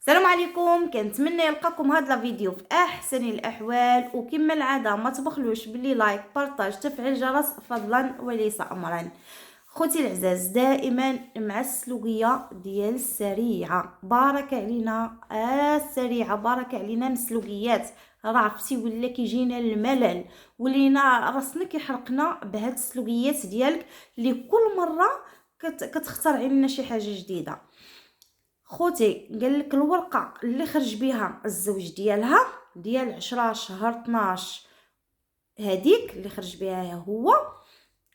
السلام عليكم. كنتمنى يلقاكم هذا الفيديو في احسن الاحوال، وكما العاده ما تبخلوش باللي لايك بارطاج تفعيل الجرس فضلا وليس امرا. خوتي العزاز، دائما مع السلوكيه ديال السريعه بارك علينا، السريعه بارك علينا من السلوكيات. راه عرفتي ولا كيجينا الملل، ولينا راسنا كيحرقنا بهاد السلوكيات ديالك اللي كل مره كتخترعي لنا شي حاجه جديده. خوتي قال لك الورقه اللي خرج بها الزوج ديالها ديال 10 شهر 12، هذيك اللي خرج بها هو،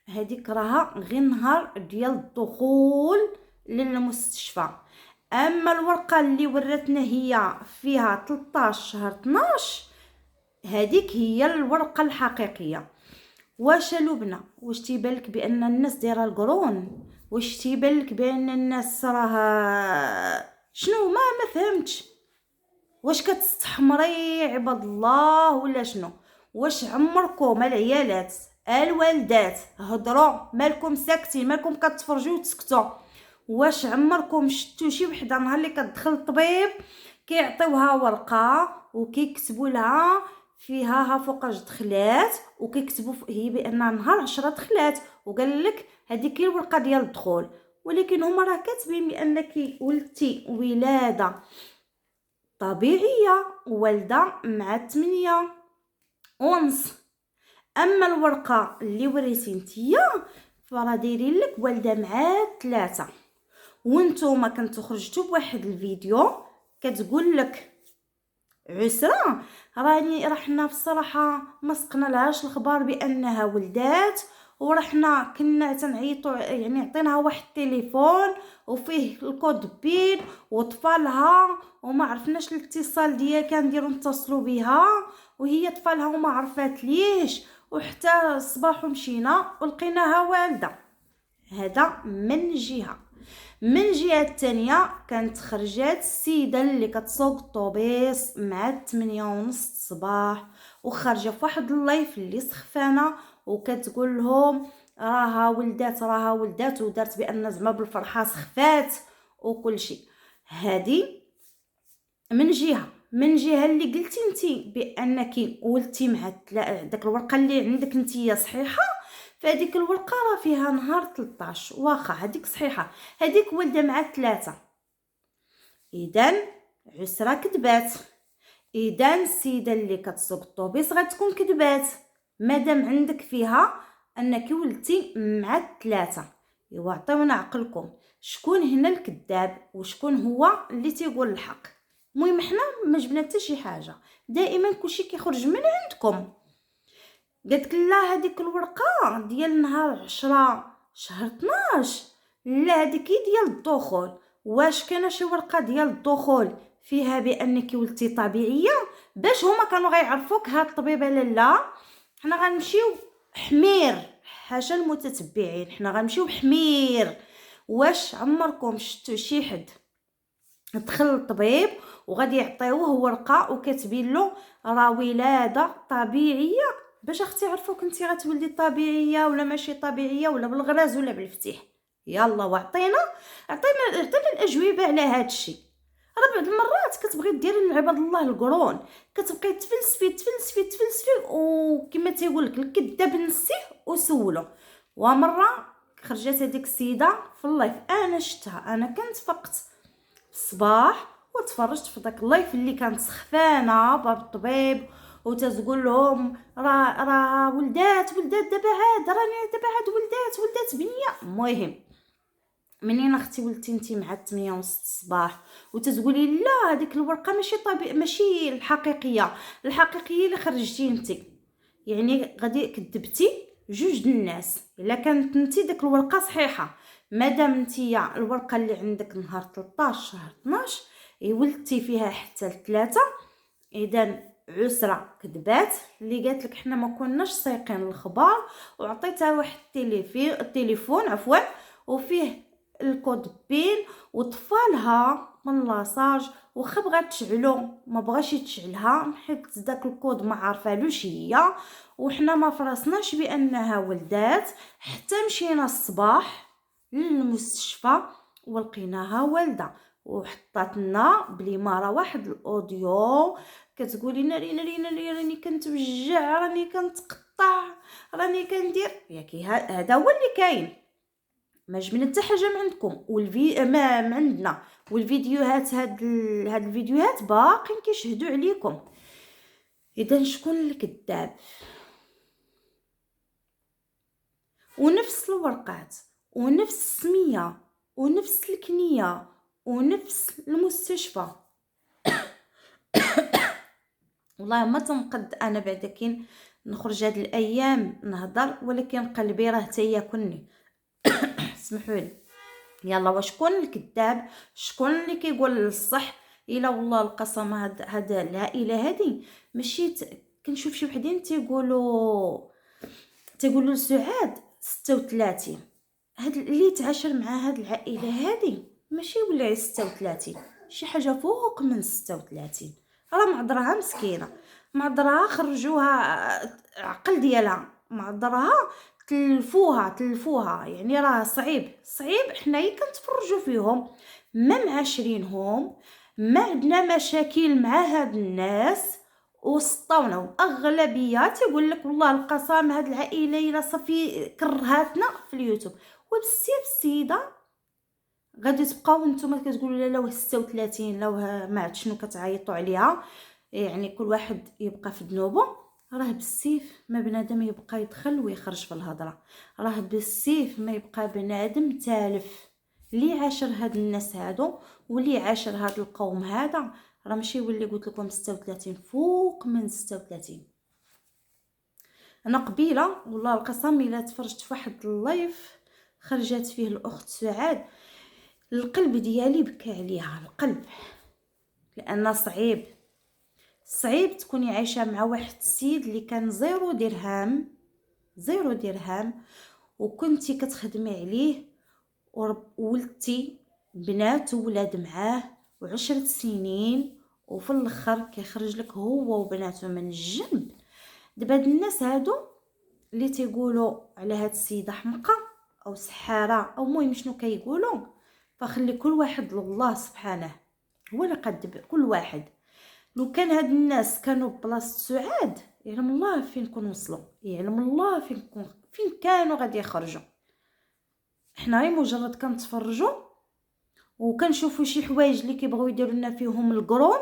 هذيك راها غير نهار ديال الدخول للمستشفى. اما الورقه اللي ورتنا هي فيها 13 شهر 12، هذيك هي الورقه الحقيقيه. واش لبنى، واش تيبانلك بان الناس دايره القرون؟ واش تيبانلك بان الناس راه شنو؟ ما فهمتش. واش كتستحمري عباد الله ولا شنو؟ واش عمركم العيالات الوالدات هضروا مالكم ساكتين؟ مالكم كتفرجوا وتسكتوا؟ واش عمركم شفتوا شي وحده نهار اللي كتدخل الطبيب كيعطيوها ورقه وكيكتبوا لها فيها ها فوقاش دخلات، وكيكتبوا هي بان نهار 10 دخلات، وقال لك هذيك هي الورقه ديال الدخول، ولكن هما راه كاتبين بانك ولدتي ولاده طبيعيه، والده مع 8 ونص. اما الورقه اللي وريتي نتيا فراه دايرين لك والده مع 3. وانتوما كنتو خرجتوا بواحد الفيديو كتقول لك عسرة راني رحنا في الصراحه ما سقنا لهاش الخبر بانها ولدات، ورحنا كنا تنعيطوا يعني عطيناها واحد التليفون وفيه الكود بين وطفالها، وما عرفناش الاتصال ديال كنديروا نتصلوا بها وهي طفالها وما عرفات ليش، وحتى الصباح مشينا ولقيناها والده. هذا من جهه. من جهه الثانيه كانت خرجات السيده اللي كتسوق الطوبيس مع 8:30 الصباح، وخارجه في واحد اللايف اللي سخفانه وكتقول لهم راها ولدات راها ولدات، ودارت بان زعما بالفرحه سخفات وكل شيء. هذه من جهه. من جهه اللي قلتي انت بانك ولدتي مع داك الورقه اللي عندك انت صحيحه، فهاديك الورقه راه فيها نهار 13، واخا هذيك صحيحه، هذيك ولده مع 3. اذا عسره كذبات، اذا السيده اللي كتسوق الطوبيس غتكون كذبات مادام عندك فيها انك ولدتي مع 3. ايوا عطيونا عقلكم، شكون هنا الكذاب وشكون هو اللي تيقول الحق؟ المهم حنا ما جبنا حتى شي حاجه، دائما كلشي كيخرج من عندكم. قالت لا هذيك الورقه ديال نهار 10 شهر 12 لا هذيك ديال الدخول. واش كاينه شي ورقه ديال الدخول فيها بانك ولدتي طبيعيه باش هما كانوا غيعرفوك هاد الطبيبه؟ لا حنا غنمشيو حمير، حاشا المتتبعين، حنا غنمشيو بحمير. واش عمركم شفتوا شي حد دخل الطبيب وغادي يعطيوه ورقه وكاتبين له راه ولاده طبيعيه باش اختي عرفوك انت غتولدي طبيعيه ولا ماشي طبيعيه، ولا بالغراز ولا بالفتيح؟ يلا وعطينا عطينا الاجوبه على هذا الشيء. راه بعض المرات كتبغي دير لعباد الله القرون، كتبقاي تفلسفي وكما تيقول لك الكذاب نسيه وسولو. ومره خرجت هذيك السيده في اللايف، انا شفتها، انا كنت فقط الصباح وتفرجت في داك اللايف اللي كانت سخفانه باب الطبيب وتتقول لهم راه ولدات دابا عاد راني دابا عاد ولدات بنيه. المهم منين اختي ولدتي انت مع 8:30 الصباح وتتقولي لا هذيك الورقه ماشي الحقيقيه اللي خرجتي انت، يعني غادي كذبتي جوج الناس. الا كانت انت داك الورقه صحيحه، مادام انت الورقه اللي عندك نهار 13 شهر 12 ولدتي فيها حتى 3، اذا عسره كذبات اللي قالت لك حنا ما كناش سايقين الخبر، وعطيتها واحد التليفون عفوا وفيه الكود بين وطفالها من لاصاج، وخا بغات تشعلو ما بغاش يتشعلها حيت داك الكود ما عارفالوش هي، وحنا ما فراسناش بانها ولدات حتى مشينا الصباح للمستشفى ولقيناها والده. وحطات لنا بليما راه واحد الاوديو كتقولي ناري ناري ناري راني كنتوجع، راني كنتقطع، راني كندير ياكي. هذا هو اللي كاين، ما جبنا حتى حاجه من عندكم ما من عندنا. والفيديوهات هاد الفيديوهات باقين كيشهدوا عليكم. اذا شكون الكذاب؟ ونفس الورقات ونفس السميه ونفس الكنيه ونفس المستشفى. والله ما تنقد انا بعد كين نخرج هاد الايام نهضر، ولكن قلبي راه تياكلني. اسمحوا لي. يلا وشكون الكذاب؟ شكون اللي كيقول الصح؟ الا والله القسم هاد العائله هادي ماشي كنشوف شي وحدين تيقولوا لسعاد 36. هاد اللي تعاشر مع هاد العائله هادي ماشي ولا 36، شي حاجه فوق من 36. راه معذرها مسكينه، معذرها خرجوها عقل ديالها، معذرها تلفوها يعني راه صعيب حنايا كنتفرجوا فيهم، ما معاشرينهم، ما عندنا مشاكل مع هاد الناس وسطونا. واغلبيه تيقول لك والله القسم هاد العائله الا صافي كرهاتنا في اليوتيوب. وبزاف السيده غادي تبقاو نتوما كتقولوا لا واه 36 لا واه ما عرفت شنو كتعيطوا عليها، يعني كل واحد يبقى في ذنوبه. راه بالسيف ما بنادم يبقى يدخل ويخرج في الهضره، راه بالسيف ما يبقى بنادم تالف. اللي عاشر هاد الناس هادو واللي عاشر هاد القوم هذا راه ماشي هو اللي قلت لكم 36، فوق من 36. انا قبيله والله القسم الا تفرجت في واحد اللايف خرجت فيه الاخت سعاد، القلب ديالي بكى عليها القلب، لان صعيب تكوني عايشه مع واحد السيد اللي كان زيرو درهم وكنتي كتخدمي عليه وولدتي بنات وولاد معاه و10 سنين، وفي الاخر كيخرج لك هو وبناته من الجنب. دابا هاد الناس هادو اللي تيقولوا على هاد السيده حمقى او سحاره او المهم شنو كيقولوا، فخلي كل واحد لله سبحانه، هو اللي قد كل واحد. لو كان هاد الناس كانوا بلاصه سعاد يعلم الله فين كون وصلوا، يعلم الله فين كانوا غادي يخرجوا. حنا غير مجرد كنتفرجوا وكنشوفوا شي حوايج اللي كيبغيو يديروا لنا فيهم القرون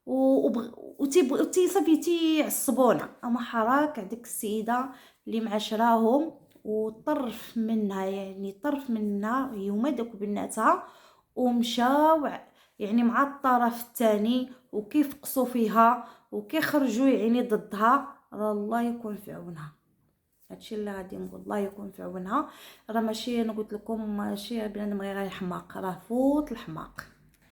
وتي صافي تيعصبونا. اما حراك هذيك السيده اللي معاشراهم وطرف منها، يعني طرف منها هما داك بناتها، ومشاو يعني مع الطرف الثاني وكيفقصوا فيها وكيخرجوا يعني ضدها. راه الله يكون في عونها. هادشي اللي غادي نقول، الله يكون في عونها. راه ماشي انا قلت لكم ماشي بنادم غير حماق، راه فوت الحماق.